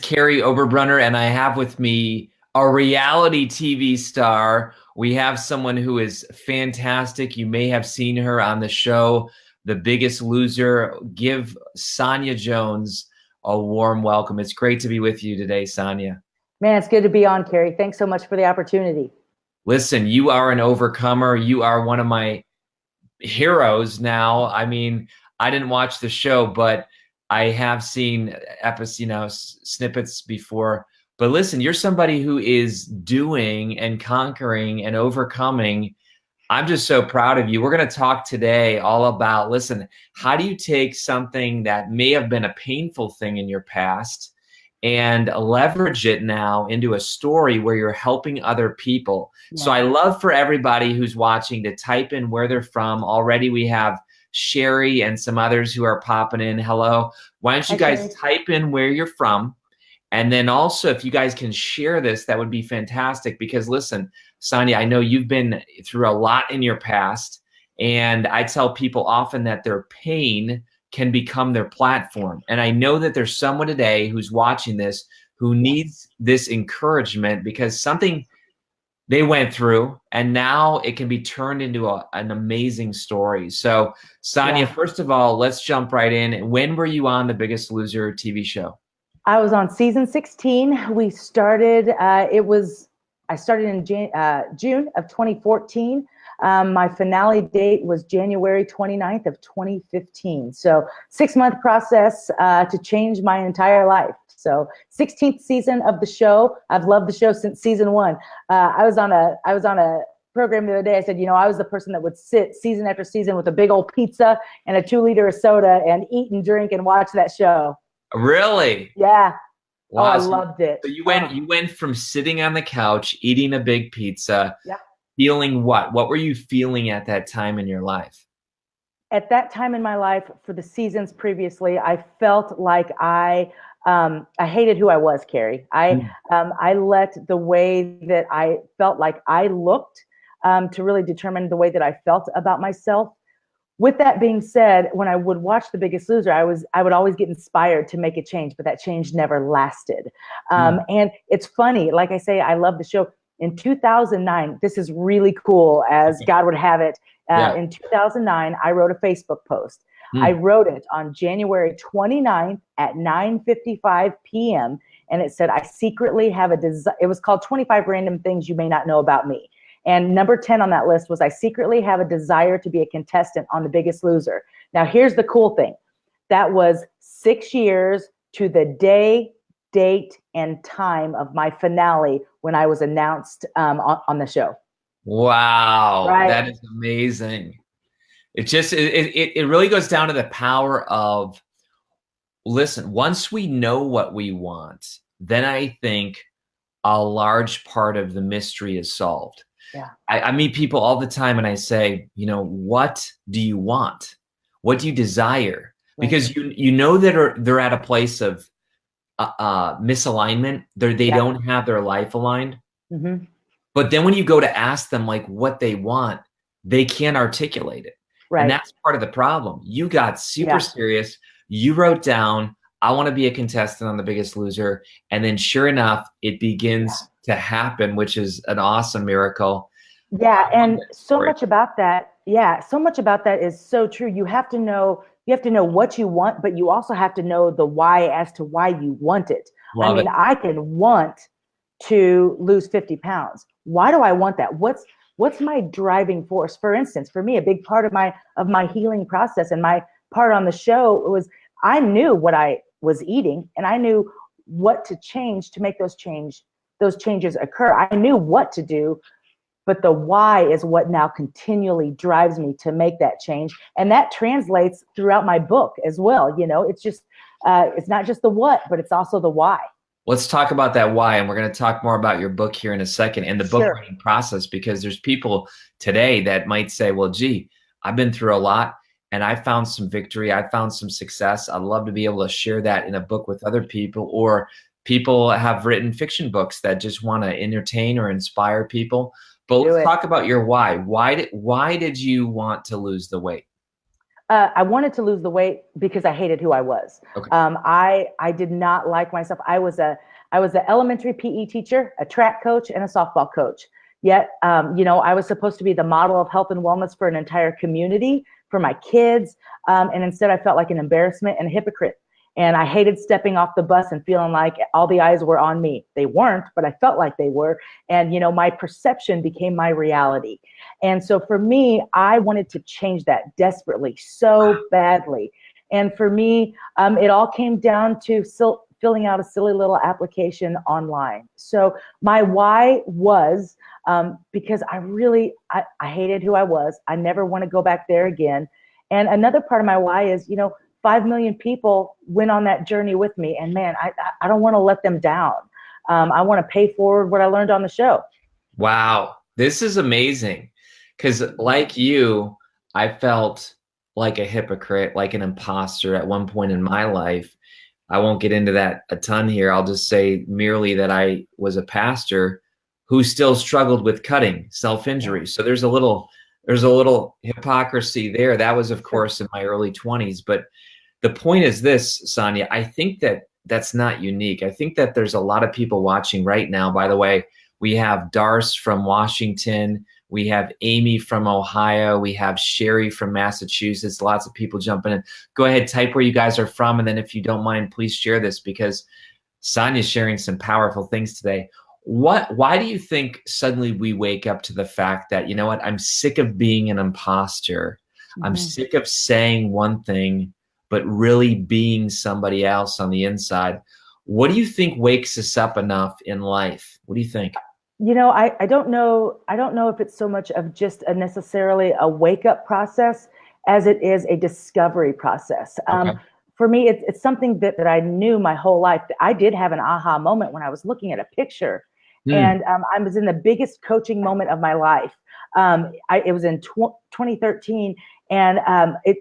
Kary Oberbrunner, and I have with me a reality TV star. We have someone who is fantastic. You may have seen her on the show, The Biggest Loser. Give Sonya Jones a warm welcome. It's great to be with you today, Sonya. Man, it's good to be on, Kary. Thanks so much for the opportunity. Listen, you are an overcomer. You are one of my heroes now. I mean, I didn't watch the show, but I have seen episodes, snippets before. But listen, you're somebody who is doing and conquering and overcoming. I'm just so proud of you. We're going to talk today all about, listen, how do you take something that may have been a painful thing in your past and leverage it now into a story where you're helping other people? Yeah. So I love for everybody who's watching to type in where they're from. Already we have Sherry and some others who are popping in. Hello. Why don't you guys type in where you're from? And then also, if you guys can share this, that would be fantastic. Because listen, Sonya, I know you've been through a lot in your past. And I tell people often that their pain can become their platform. And I know that there's someone today who's watching this who needs this encouragement because something they went through, and now it can be turned into an amazing story. So, Sonya, first of all, let's jump right in. When were you on The Biggest Loser TV show? I was on season 16. We started, I started in June of 2014. My finale date was January 29th of 2015. So 6-month process to change my entire life. So 16th season of the show. I've loved the show since season 1. I was on a program the other day. I said, I was the person that would sit season after season with a big old pizza and a 2-liter of soda and eat and drink and watch that show. Really? Yeah. Wow. Oh, I loved it. So you went from sitting on the couch, eating a big pizza, yeah. Feeling what? What were you feeling at that time in your life? At that time in my life, for the seasons previously, I felt like I hated who I was, Kary. I let the way that I felt like I looked to really determine the way that I felt about myself. With that being said, when I would watch The Biggest Loser, I would always get inspired to make a change, but that change never lasted. And it's funny, like I say, I love the show. In 2009, this is really cool, as God would have it. In 2009, I wrote a Facebook post. I wrote it on January 29th at 9:55 p.m. And it said, I secretly have a desire. It was called 25 Random Things You May Not Know About Me. And number 10 on that list was, I secretly have a desire to be a contestant on The Biggest Loser. Now, here's the cool thing. That was 6 years to the day, date, and time of my finale when I was announced on the show. Wow. Right? That is amazing. It just, it really goes down to the power of, listen, once we know what we want, then I think a large part of the mystery is solved. Yeah. I meet people all the time and I say, what do you want? What do you desire? Right. Because you know that they're at a place of misalignment. They don't have their life aligned. Mm-hmm. But then when you go to ask them like what they want, they can't articulate it. Right. And that's part of the problem. You got super serious. You wrote down, I want to be a contestant on The Biggest Loser. And then sure enough, it begins to happen, which is an awesome miracle. Yeah. And so much about that. Yeah. So much about that is so true. You have to know what you want, but you also have to know the why as to why you want it. Love it. I can want to lose 50 pounds. Why do I want that? What's my driving force? For instance, for me, a big part of my healing process and my part on the show was, I knew what I was eating and I knew what to change to make those changes occur. I knew what to do, but the why is what now continually drives me to make that change. And that translates throughout my book as well. It's just, it's not just the what, but it's also the why. Let's talk about that why, and we're going to talk more about your book here in a second and the book writing process, because there's people today that might say, well, gee, I've been through a lot and I found some victory. I found some success. I'd love to be able to share that in a book with other people, or people have written fiction books that just want to entertain or inspire people. But let's talk about your why. Why did you want to lose the weight? I wanted to lose the weight because I hated who I was. Okay. I did not like myself. I was an elementary PE teacher, a track coach, and a softball coach. Yet, I was supposed to be the model of health and wellness for an entire community, for my kids. And instead I felt like an embarrassment and a hypocrite. And I hated stepping off the bus and feeling like all the eyes were on me. They weren't, but I felt like they were. And, my perception became my reality. And so for me, I wanted to change that desperately, so badly. And for me, it all came down to filling out a silly little application online. So my why was because I hated who I was. I never want to go back there again. And another part of my why is, 5 million people went on that journey with me. And man, I don't want to let them down. I want to pay forward what I learned on the show. Wow. This is amazing. Because like you, I felt like a hypocrite, like an imposter at one point in my life. I won't get into that a ton here. I'll just say merely that I was a pastor who still struggled with cutting, self-injury. So there's a little hypocrisy there. That was, of course, in my early 20s. But the point is this, Sonya, I think that that's not unique. I think that there's a lot of people watching right now. By the way, we have Darce from Washington. We have Amy from Ohio. We have Sherry from Massachusetts. Lots of people jumping in. Go ahead, type where you guys are from. And then if you don't mind, please share this because Sonya's sharing some powerful things today. Why do you think suddenly we wake up to the fact that, you know what, I'm sick of being an imposter. I'm sick of saying one thing, but really being somebody else on the inside. What do you think wakes us up enough in life? What do you think? I don't know. I don't know if it's so much of just necessarily a wake up process as it is a discovery process. Okay. For me, it's something that I knew my whole life. I did have an aha moment when I was looking at a picture. And I was in the biggest coaching moment of my life. It was in 2013, and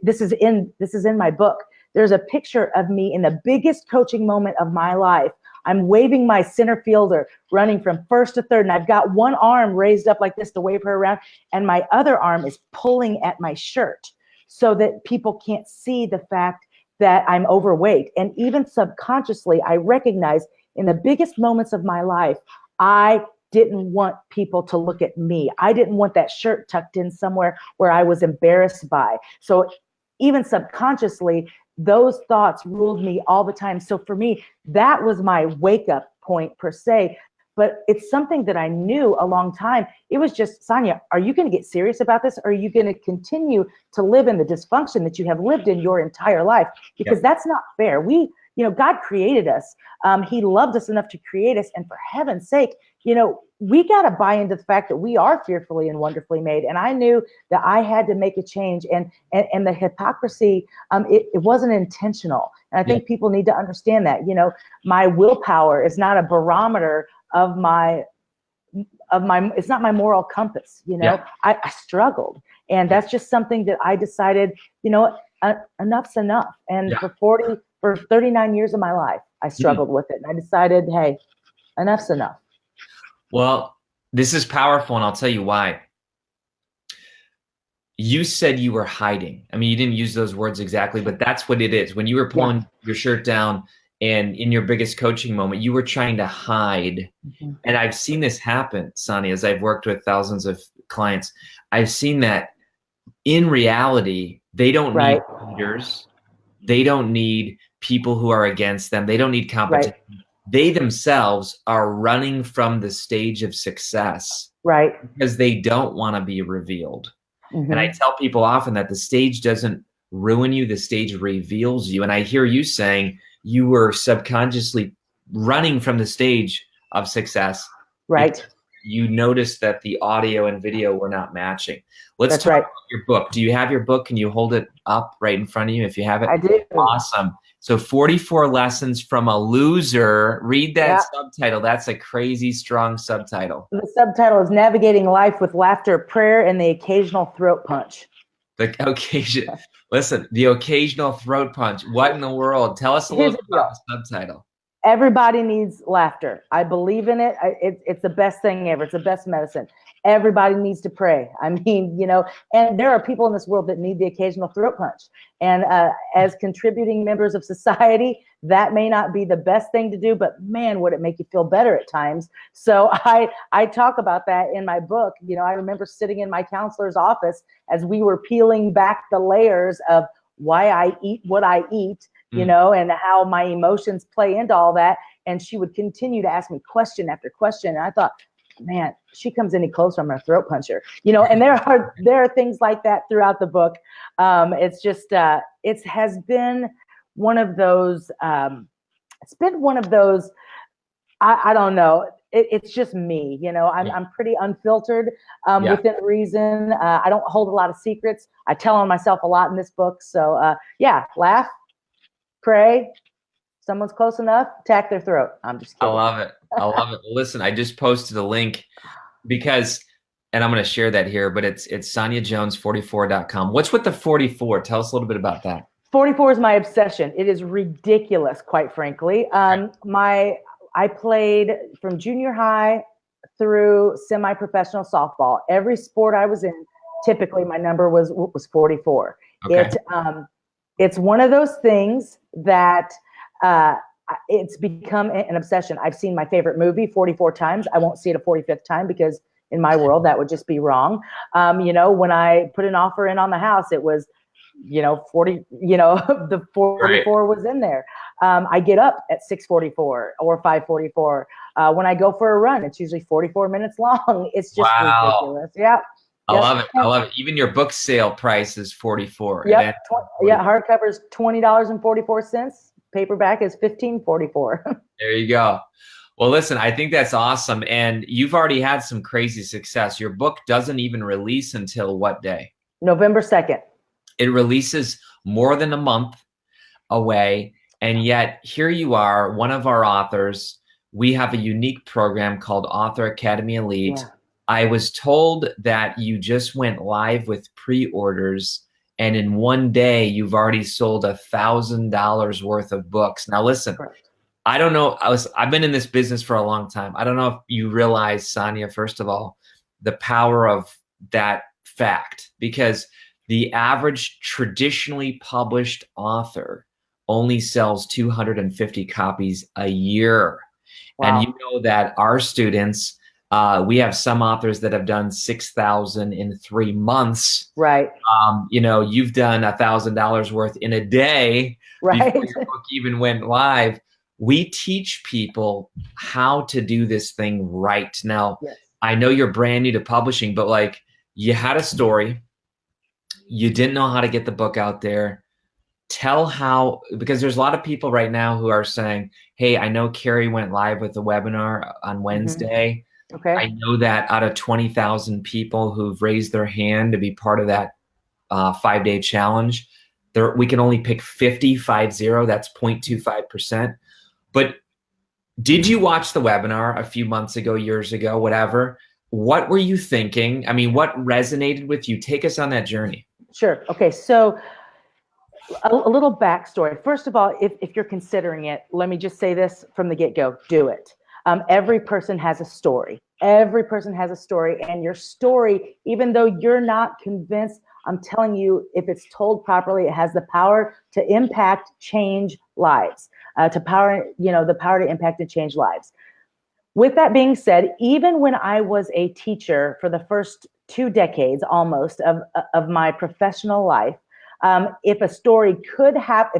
this is in my book. There's a picture of me in the biggest coaching moment of my life. I'm waving my center fielder, running from first to third, and I've got one arm raised up like this to wave her around, and my other arm is pulling at my shirt so that people can't see the fact that I'm overweight. And even subconsciously, I recognize in the biggest moments of my life, I didn't want people to look at me. I didn't want that shirt tucked in somewhere where I was embarrassed by. So even subconsciously, those thoughts ruled me all the time. So for me, that was my wake up point per se. But it's something that I knew a long time. It was just, Sonya, are you going to get serious about this? Or are you going to continue to live in the dysfunction that you have lived in your entire life? Because that's not fair. God created us. He loved us enough to create us. And for heaven's sake, we got to buy into the fact that we are fearfully and wonderfully made. And I knew that I had to make a change. And the hypocrisy, it wasn't intentional. And I think people need to understand that. My willpower is not a barometer of my it's not my moral compass. I struggled. And that's just something that I decided, enough's enough. And for 39 years of my life, I struggled with it. And I decided, hey, enough's enough. Well, this is powerful, and I'll tell you why. You said you were hiding. I mean, you didn't use those words exactly, but that's what it is. When you were pulling your shirt down and in your biggest coaching moment, you were trying to hide. And I've seen this happen, Sonya, as I've worked with thousands of clients. I've seen that in reality, they don't need leaders. They don't need people who are against them. They don't need competition. They themselves are running from the stage of success because they don't want to be revealed. And I tell people often that the stage doesn't ruin you, the stage reveals you. And I hear you saying you were subconsciously running from the stage of success. You noticed that the audio and video were not matching. Let's talk about your book. Do you have your book? Can you hold it up right in front of you if you have it? I do. Awesome. So 44 Lessons from a Loser. Read that subtitle. That's a crazy strong subtitle. The subtitle is Navigating Life with Laughter, Prayer, and the Occasional Throat Punch. The occasional throat punch. What in the world? Tell us a little bit about the subtitle. Everybody needs laughter. I believe in it. It's the best thing ever. It's the best medicine. everybody needs to pray. I mean, and there are people in this world that need the occasional throat punch. And as contributing members of society, that may not be the best thing to do, but man, would it make you feel better at times. So I talk about that in my book. I remember sitting in my counselor's office as we were peeling back the layers of why I eat what I eat, and how my emotions play into all that. And she would continue to ask me question after question. And I thought, man, she comes any closer, I'm gonna throat punch her. And there are things like that throughout the book. It's just it has been one of those. It's been one of those. I don't know. It's just me. I'm pretty unfiltered within reason. I don't hold a lot of secrets. I tell on myself a lot in this book. So laugh, pray. Someone's close enough, attack their throat. I'm just kidding. I love it. I love it. Listen, I just posted a link because, and I'm going to share that here, but it's sonyajones44.com. What's with the 44? Tell us a little bit about that. 44 is my obsession. It is ridiculous, quite frankly. I played from junior high through semi-professional softball. Every sport I was in, typically my number was 44. Okay. It's one of those things that it's become an obsession. I've seen my favorite movie 44 times. I won't see it a 45th time because in my world that would just be wrong. When I put an offer in on the house, it was 40, the 44 was in there. I get up at 6:44 or 5:44. When I go for a run, it's usually 44 minutes long. It's just ridiculous. Yeah. I love it. I love it. Even your book sale price is 44. Yep. Hardcover is $20.44. Paperback is $15.44. There you go. Well, listen, I think that's awesome. And you've already had some crazy success. Your book doesn't even release until what day? November 2nd. It releases more than a month away. And yet here you are, one of our authors. We have a unique program called Author Academy Elite. Yeah. I was told that you just went live with pre-orders, and in one day you've already sold $1,000 worth of books. Now listen, correct. I don't know. I've been in this business for a long time. I don't know if you realize, Sonya, first of all, the power of that fact, because the average traditionally published author only sells 250 copies a year. Wow. And you know that our students, we have some authors that have done 6,000 in 3 months. Right. You've done $1,000 worth in a day. Right. Before your book even went live. We teach people how to do this thing right. Now, yes. I know you're brand new to publishing, but you had a story. You didn't know how to get the book out there. Tell how, because there's a lot of people right now who are saying, hey, I know Kary went live with a webinar on Wednesday. Mm-hmm. Okay. I know that out of 20,000 people who've raised their hand to be part of that 5-day challenge, we can only pick 50, that's 0.25%. But did you watch the webinar a few months ago, years ago, whatever? What were you thinking? I mean, what resonated with you? Take us on that journey. Sure. Okay. So a little backstory. First of all, if you're considering it, let me just say this from the get-go, do it. Every person has a story. Every person has a story, and your story, even though you're not convinced, I'm telling you, if it's told properly, it has the power to impact, change lives, the power to impact and change lives. With that being said, even when I was a teacher for the first 2 decades almost of my professional life, if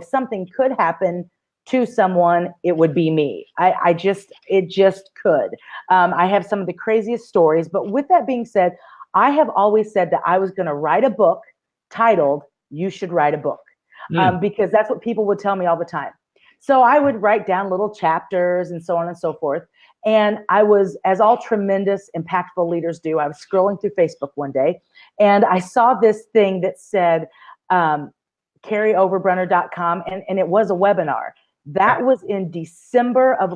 something could happen to someone, it would be me. It just could. I have some of the craziest stories, but with that being said, I have always said that I was going to write a book titled "You Should Write a Book," because that's what people would tell me all the time. So I would write down little chapters and so on and so forth. And I was, as all tremendous, impactful leaders do, I was scrolling through Facebook one day, and I saw this thing that said KaryOberbrunner.com, and it was a webinar. That was in December of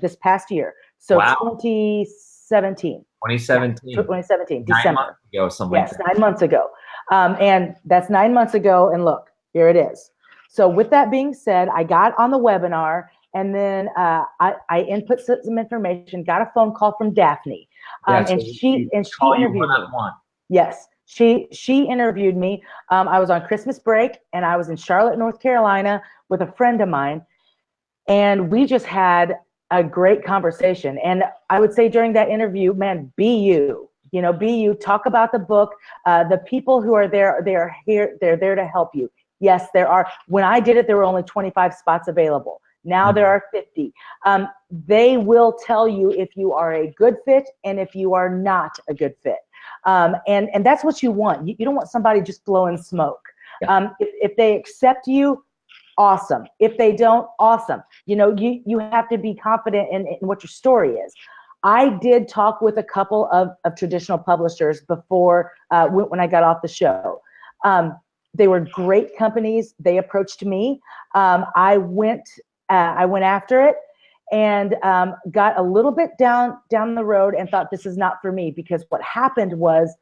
this past year. So wow. 2017. 2017, December. 9 months ago, something like that. 9 months ago. And that's 9 months ago, and look, here it is. So with that being said, I got on the webinar, and then I input some information, got a phone call from Daphne. And she interviewed me. Yes, she interviewed me. I was on Christmas break, and I was in Charlotte, North Carolina, with a friend of mine, and we just had a great conversation. And I would say during that interview, man, be you. You know, be you. Talk about the book. The people who are there, they are here. They're there to help you. Yes, there are. When I did it, there were only 25 spots available. Now there are 50. They will tell you if you are a good fit and if you are not a good fit. And that's what you want. You don't want somebody just blowing smoke. If they accept you, awesome. If they don't, awesome. You know, you have to be confident in what your story is. I did talk with a couple of traditional publishers before when I got off the show. They were great companies. They approached me. I went after it and got a little bit down the road and thought, this is not for me, because what happened was,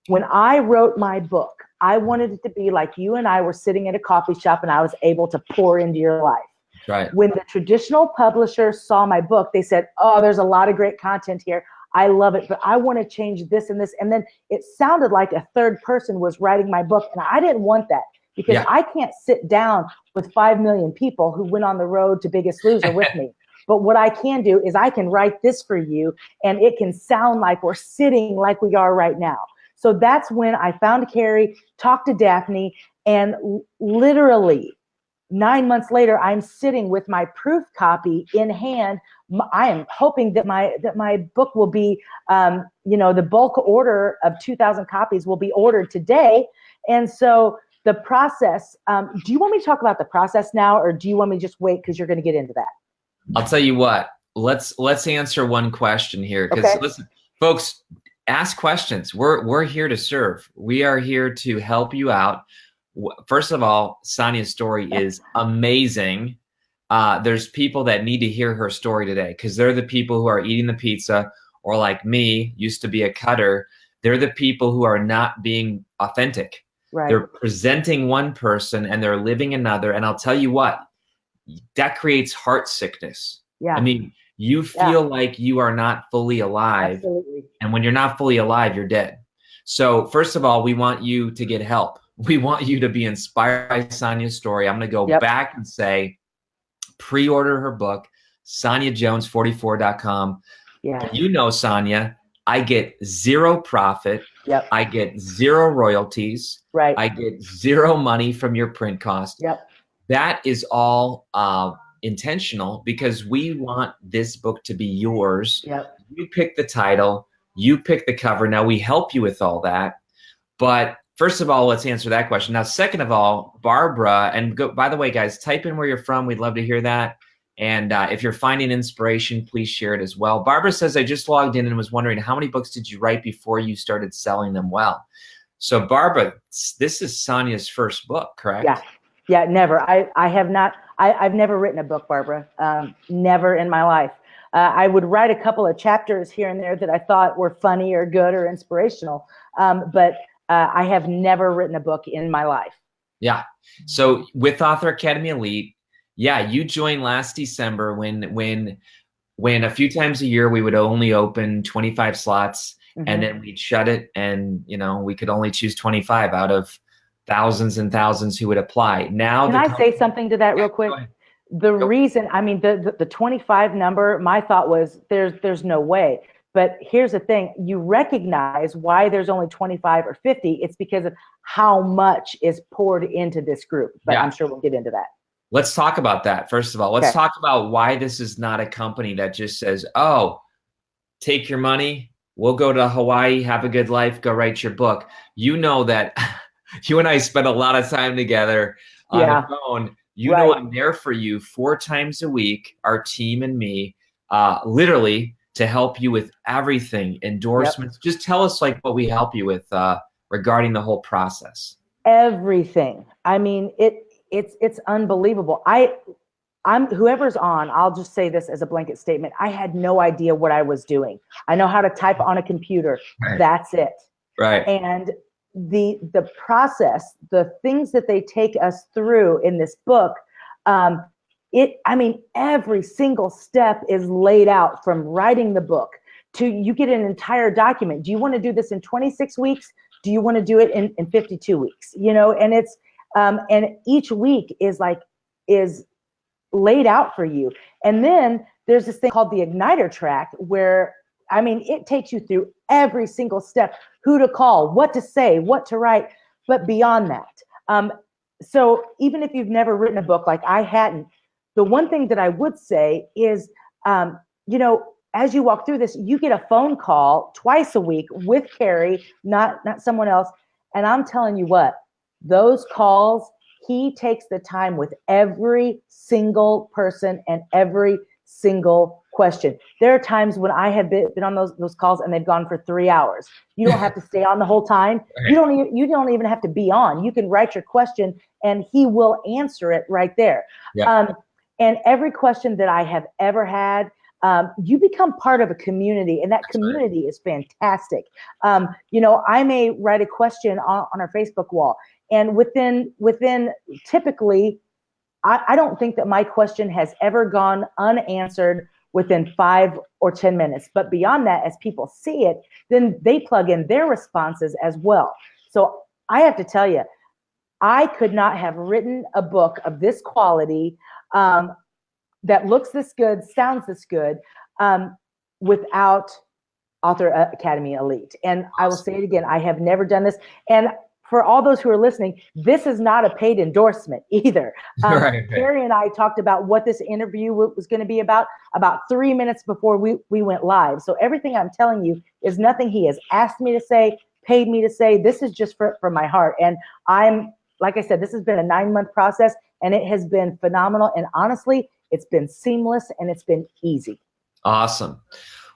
when I wrote my book, I wanted it to be like you and I were sitting at a coffee shop and I was able to pour into your life. Right. When the traditional publishers saw my book, they said, oh, there's a lot of great content here. I love it, but I want to change this and this. And then it sounded like a third person was writing my book. And I didn't want that, because I can't sit down with 5 million people who went on the road to Biggest Loser with me. But what I can do is I can write this for you, and it can sound like we're sitting like we are right now. So that's when I found Kary, talked to Daphne, and literally 9 months later, I'm sitting with my proof copy in hand. I am hoping that my book will be, the bulk order of 2,000 copies will be ordered today. And so the process, do you want me to talk about the process now, or do you want me to just wait because you're going to get into that? I'll tell you what, let's answer one question here. Because listen, folks, ask questions. We're here to serve. We are here to help you out. First of all, Sonya's story is amazing. There's people that need to hear her story today, because they're the people who are eating the pizza, or like me, used to be a cutter. They're the people who are not being authentic. Right. They're presenting one person and they're living another. And I'll tell you what, that creates heart sickness. Yeah. I mean, you feel like you are not fully alive. Absolutely. And when you're not fully alive, you're dead. So first of all, we want you to get help. We want you to be inspired by Sonya's story. I'm going to go back and say, pre-order her book, SonyaJones44.com. Yeah. You know, Sonya, I get zero profit. Yep. I get zero royalties. Right. I get zero money from your print cost. Yep. That is all intentional, because we want this book to be yours. Yep. You pick the title, you pick the cover. Now we help you with all that. But first of all, let's answer that question. Now, second of all, Barbara, and by the way, guys, type in where you're from. We'd love to hear that. And if you're finding inspiration, please share it as well. Barbara says, I just logged in and was wondering, how many books did you write before you started selling them well? So Barbara, this is Sonya's first book, correct? Yeah. Yeah, never. I have not. I've never written a book, Barbara. Never in my life. I would write a couple of chapters here and there that I thought were funny or good or inspirational. But I have never written a book in my life. Yeah. So with Author Academy Elite, you joined last December when a few times a year we would only open 25 slots, and then we'd shut it, and we could only choose 25 out of thousands and thousands who would apply. Now, can I say something to that real quick? The reason, I mean, the 25 number, my thought was there's no way. But here's the thing, you recognize why there's only 25 or 50. It's because of how much is poured into this group. But I'm sure we'll get into that. Let's talk about that. First of all, let's talk about why this is not a company that just says, oh, take your money, we'll go to Hawaii, have a good life, go write your book. You know that you and I spend a lot of time together on the phone. You know I'm there for you 4 times a week, our team and me, literally, to help you with everything, endorsements. Just tell us like what we help you with regarding the whole process. Everything. I mean, it's unbelievable. I'm whoever's on, I'll just say this as a blanket statement. I had no idea what I was doing. I know how to type on a computer. That's it. Right. And the process, the things that they take us through in this book, I mean, every single step is laid out, from writing the book to you get an entire document. Do you want to do this in 26 weeks? Do you want to do it in 52 weeks? You know, and it's and each week is laid out for you. And then there's this thing called the Igniter track where, I mean, it takes you through every single step, who to call, what to say, what to write, but beyond that. So even if you've never written a book like I hadn't, the one thing that I would say is, you know, as you walk through this, you get a phone call twice a week with Kary, not someone else. And I'm telling you what, those calls, he takes the time with every single person and every single question. There are times when I have been on those calls and they've gone for 3 hours. You don't have to stay on the whole time. You don't even have to be on. You can write your question and he will answer it right there. Yeah. And every question that I have ever had, you become part of a community, and that community is fantastic. You know, I may write a question on our Facebook wall, and within typically, I don't think that my question has ever gone unanswered within 5 or 10 minutes. But beyond that, as people see it, then they plug in their responses as well. So I have to tell you, I could not have written a book of this quality that looks this good, sounds this good, without Author Academy Elite. And I will say it again, I have never done this. And for all those who are listening, this is not a paid endorsement either. Kary and I talked about what this interview was going to be about 3 minutes before we went live. So everything I'm telling you is nothing he has asked me to say, paid me to say. This is just from my heart. And like I said, this has been a 9-month process, and it has been phenomenal. And honestly, it's been seamless and it's been easy. Awesome.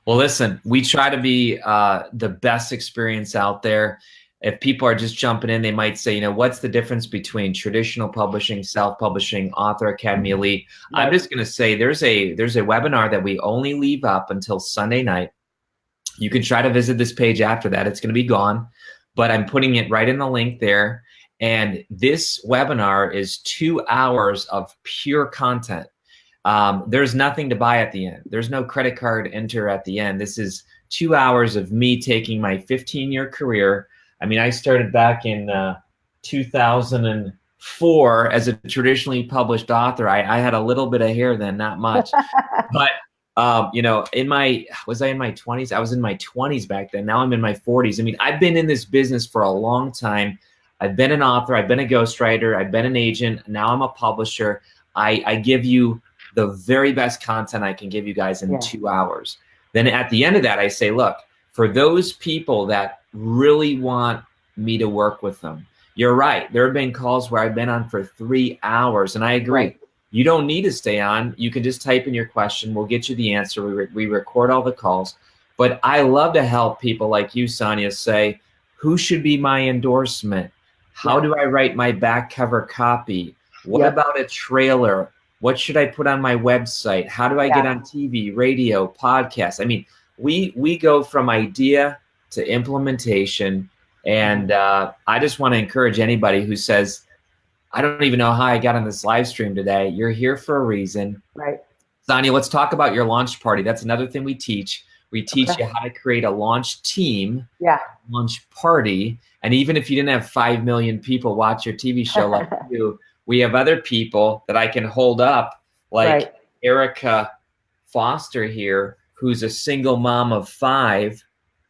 Well, listen, we try to be the best experience out there. If people are just jumping in, they might say, you know, what's the difference between traditional publishing, self-publishing, Author Academy Elite? Right. I'm just going to say there's a webinar that we only leave up until Sunday night. You can try to visit this page after that. It's going to be gone, but I'm putting it right in the link there. And this webinar is 2 hours of pure content. There's nothing to buy at the end. There's no credit card enter at the end. This is 2 hours of me taking my 15-year career. I mean, I started back in 2004 as a traditionally published author. I had a little bit of hair then, not much. But, you know, was I in my 20s? I was in my 20s back then. Now I'm in my 40s. I mean, I've been in this business for a long time. I've been an author. I've been a ghostwriter. I've been an agent. Now I'm a publisher. I give you the very best content I can give you guys in 2 hours. Then at the end of that, I say, look, for those people that really want me to work with them, you're right. There have been calls where I've been on for 3 hours, and I agree. Right. You don't need to stay on. You can just type in your question. We'll get you the answer. We record all the calls. But I love to help people like you, Sonya, say, who should be my endorsement? How do I write my back cover copy? What about a trailer? What should I put on my website? How do I get on TV, radio, podcast? I mean, we go from idea to implementation. And I just want to encourage anybody who says, I don't even know how I got on this live stream today. You're here for a reason. Right. Sonya, let's talk about your launch party. That's another thing we teach. We teach you how to create a launch team, launch party. And even if you didn't have 5 million people watch your TV show like you, we have other people that I can hold up, like Erica Foster here, who's a single mom of 5,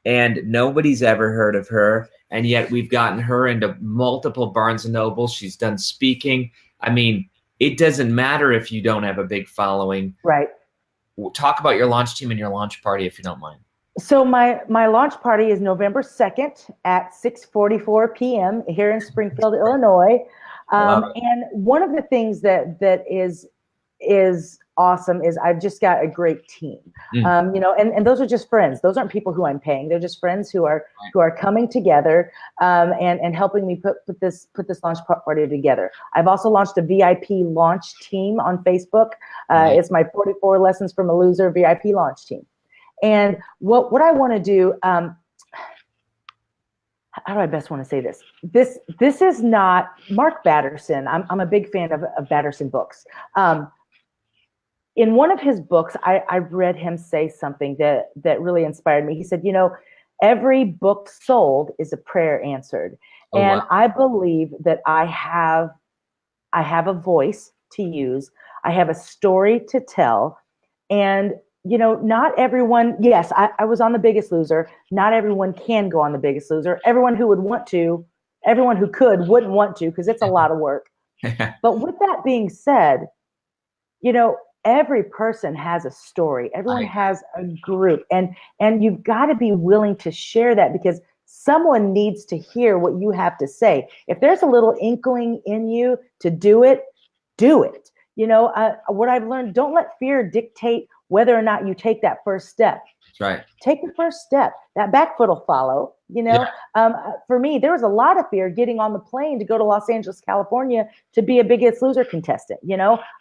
and nobody's ever heard of her. And yet we've gotten her into multiple Barnes & Nobles. She's done speaking. I mean, it doesn't matter if you don't have a big following. Right. Talk about your launch team and your launch party, if you don't mind. So my launch party is November 2nd at 6:44 p.m. here in Springfield, Illinois. And one of the things that is awesome is I've just got a great team. You know, and those are just friends. Those aren't people who I'm paying. They're just friends who are coming together and helping me put this launch party together. I've also launched a VIP launch team on Facebook. It's my 44 Lessons from a Loser VIP launch team. And what I want to do, how do I best want to say this? This is not Mark Batterson. I'm a big fan of Batterson books. in one of his books, I read him say something that really inspired me. He said, every book sold is a prayer answered. Oh, And wow. I believe that I have a voice to use. I have a story to tell. And, not everyone, yes, I was on The Biggest Loser. Not everyone can go on The Biggest Loser. Everyone who would want to, everyone who could wouldn't want to, because it's a lot of work. But with that being said, every person has a story. Everyone has a group, and you've got to be willing to share that, because someone needs to hear what you have to say. If there's a little inkling in you to do it, do it. What I've learned, don't let fear dictate whether or not you take that first step. That's right. Take the first step. That back foot will follow. Yeah. For me, there was a lot of fear getting on the plane to go to Los Angeles, California to be a Biggest Loser contestant.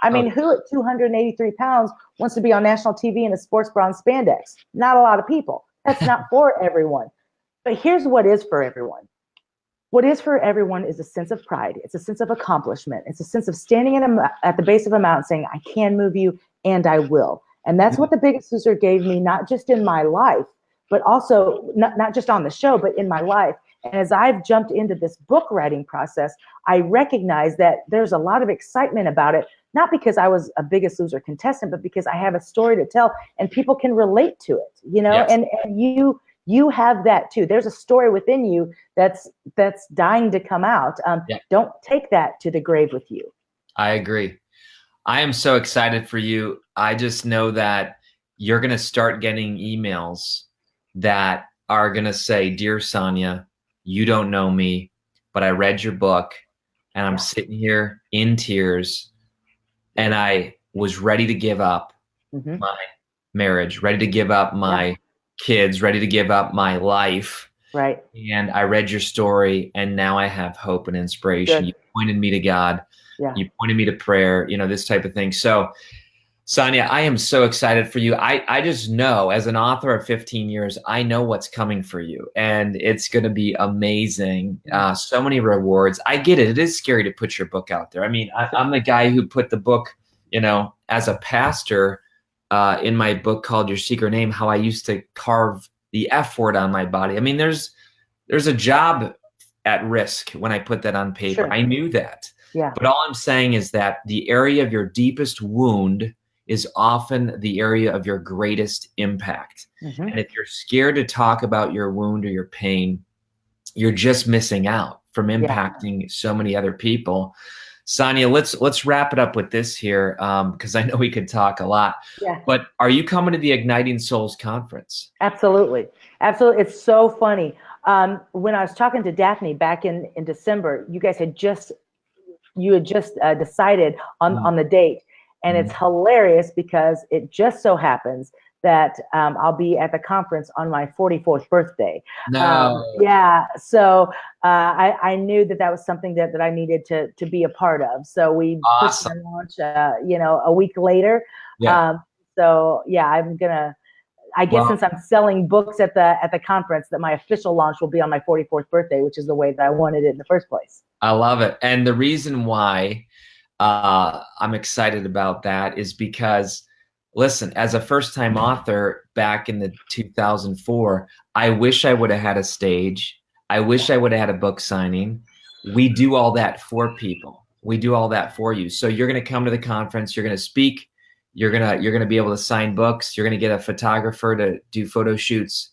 I mean, who at 283 pounds wants to be on national TV in a sports bra and spandex? Not a lot of people. That's not for everyone. But here's what is for everyone. What is for everyone is a sense of pride. It's a sense of accomplishment. It's a sense of standing at the base of a mountain saying, I can move you and I will. And that's what The Biggest Loser gave me, not just in my life, but also not just on the show, but in my life. And as I've jumped into this book writing process, I recognize that there's a lot of excitement about it, not because I was a Biggest Loser contestant, but because I have a story to tell and people can relate to it, Yes. and you have that too. There's a story within you that's dying to come out. Don't take that to the grave with you. I agree. I am so excited for you. I just know that you're going to start getting emails that are going to say, Dear Sonya, you don't know me, but I read your book and I'm sitting here in tears and I was ready to give up my marriage, ready to give up my kids, ready to give up my life. Right. And I read your story and now I have hope and inspiration. Good. You pointed me to God. Yeah. You pointed me to prayer, this type of thing. So Sonya, I am so excited for you. I just know, as an author of 15 years, I know what's coming for you and it's going to be amazing. So many rewards. I get it. It is scary to put your book out there. I mean, I'm the guy who put the book, as a pastor, in my book called Your Secret Name, how I used to carve the F word on my body. I mean, there's a job at risk when I put that on paper. Sure. I knew that. Yeah. But all I'm saying is that the area of your deepest wound is often the area of your greatest impact. And if you're scared to talk about your wound or your pain, you're just missing out from impacting so many other people. Sonya, let's wrap it up with this here, because I know we could talk a lot. Yeah. But are you coming to the Igniting Souls conference? Absolutely. Absolutely. It's so funny. When I was talking to Daphne back in December, you guys had just decided on the date. And it's hilarious because it just so happens that I'll be at the conference on my 44th birthday. No. So I knew that was something that I needed to be a part of. So we pushed the launch, a week later. Yeah. I'm gonna. I guess since I'm selling books at the conference, that my official launch will be on my 44th birthday, which is the way that I wanted it in the first place. I love it, and the reason why I'm excited about that is because, listen, as a first-time author back in the 2004, I wish I would have had a stage. I wish I would have had a book signing. We do all that for people. We do all that for you. So you're going to come to the conference. You're going to speak. You're gonna be able to sign books. You're going to get a photographer to do photo shoots.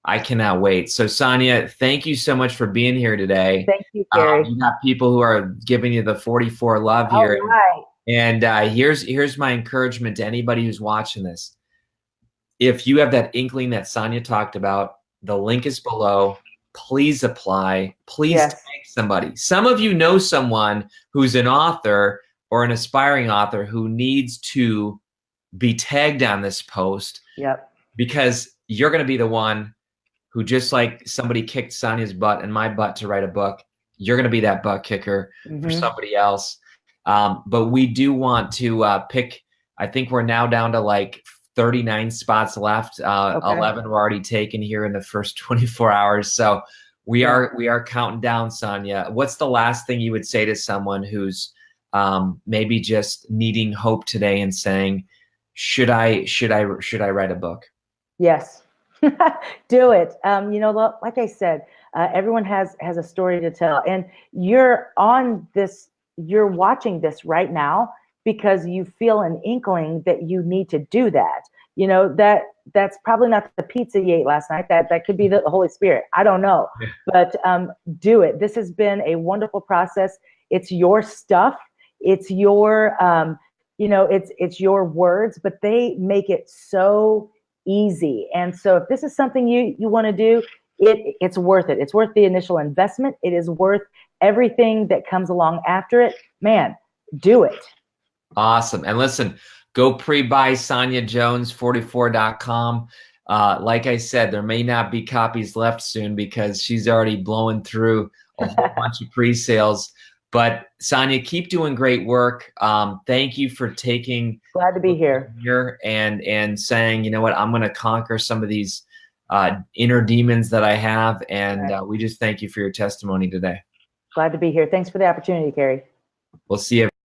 I cannot wait. So Sonya, thank you so much for being here today. Thank you, Kary. You got people who are giving you the 44 love here. All right. And here's my encouragement to anybody who's watching this. If you have that inkling that Sonya talked about, the link is below. Please apply. Please tag somebody. Some of you know someone who's an author or an aspiring author who needs to be tagged on this post. Yep. Because you're going to be the one who, just like somebody kicked Sonya's butt and my butt to write a book, you're going to be that butt kicker for somebody else. But we do want to pick, I think we're now down to like 39 spots left. 11 were already taken here in the first 24 hours. So we are counting down, Sonya. What's the last thing you would say to someone who's maybe just needing hope today and saying, should I write a book? Yes. Do it. You know, like I said, everyone has a story to tell, and you're on this, you're watching this right now because you feel an inkling that you need to do that. You know, that's probably not the pizza you ate last night. That could be the Holy Spirit. I don't know, Yeah. but do it. This has been a wonderful process. It's your stuff. It's your you know, it's your words, but they make it so easy. And so if this is something you want to do, it's worth it. It's worth the initial investment. It is worth everything that comes along after it. Man, do it. Awesome. And listen, go pre-buy SonyaJones44.com. Like I said, there may not be copies left soon because she's already blowing through a whole bunch of pre-sales. But Sonya, keep doing great work. Thank you for taking Glad to be here and saying, you know what, I'm going to conquer some of these inner demons that I have. And we just thank you for your testimony today. Glad to be here. Thanks for the opportunity, Kary. We'll see you.